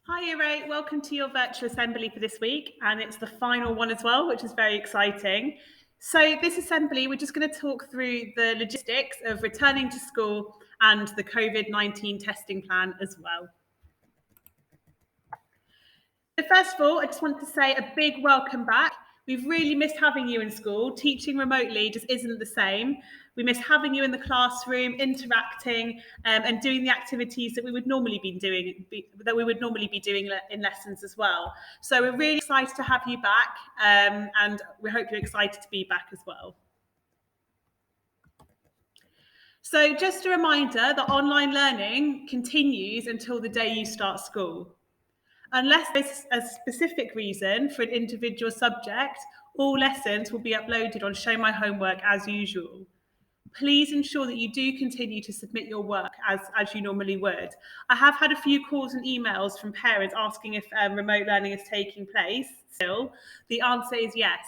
Hi, Year 8. Welcome to your virtual assembly for this week. And it's the final one as well, which is very exciting. So, this assembly, we're just going to talk through the logistics of returning to school and the COVID-19 testing plan as well. So first of all, I just want to say a big welcome back. We've really missed having you in school. Teaching remotely just isn't the same. We miss having you in the classroom, interacting, and doing the activities that we would normally be doing, in lessons as well. So we're really excited to have you back, and we hope you're excited to be back as well. So just a reminder that online learning continues until the day you start school. Unless there's a specific reason for an individual subject, all lessons will be uploaded on Show My Homework as usual. Please ensure that you do continue to submit your work as you normally would. I have had a few calls and emails from parents asking if remote learning is taking place still. The answer is yes.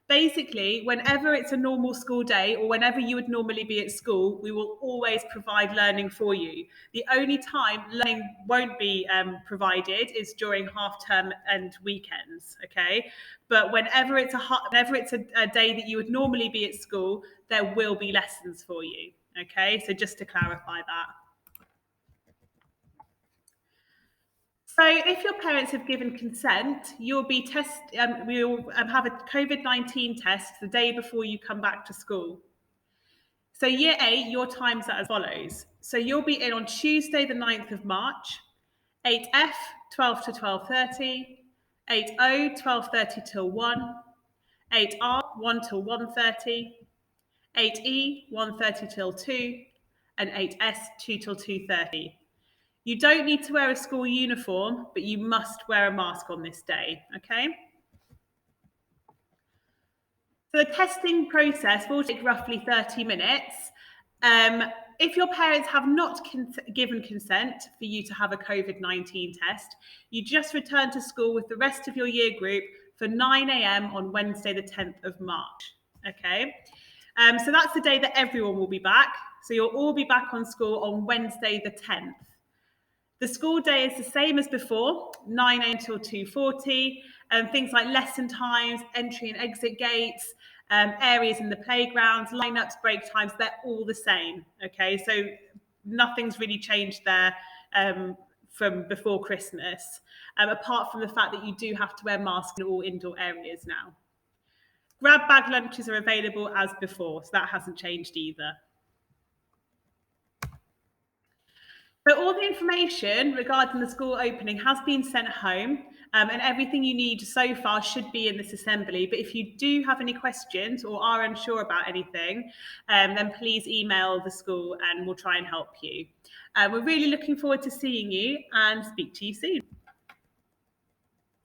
Basically, whenever it's a normal school day or whenever you would normally be at school, we will always provide learning for you. The only time learning won't be provided is during half term and weekends, okay? But whenever it's a day that you would normally be at school, there will be lessons for you, okay? So just to clarify that. So if your parents have given consent, we will have a COVID-19 test the day before you come back to school. So year 8, your times are as follows. So you'll be in on Tuesday, the 9th of March, 8F, 12 to 12:30, 8O, 12:30 till 1, 8R, 1 till 1:30, 8E, 1:30 till 2, and 8S, 2 till 2:30. You don't need to wear a school uniform, but you must wear a mask on this day, okay? So the testing process will take roughly 30 minutes. If your parents have not given consent for you to have a COVID-19 test, you just return to school with the rest of your year group for 9 a.m. on Wednesday, the 10th of March, okay? So that's the day that everyone will be back. So you'll all be back on school on Wednesday, the 10th. The school day is the same as before, 9 a.m. till 2:40, things like lesson times, entry and exit gates, areas in the playgrounds, lineups, break times, they're all the same, okay? So nothing's really changed there from before Christmas, apart from the fact that you do have to wear masks in all indoor areas now. Grab bag lunches are available as before, so that hasn't changed either. So all the information regarding the school opening has been sent home, and everything you need so far should be in this assembly. But if you do have any questions or are unsure about anything, then please email the school and we'll try and help you. We're really looking forward to seeing you and speak to you soon.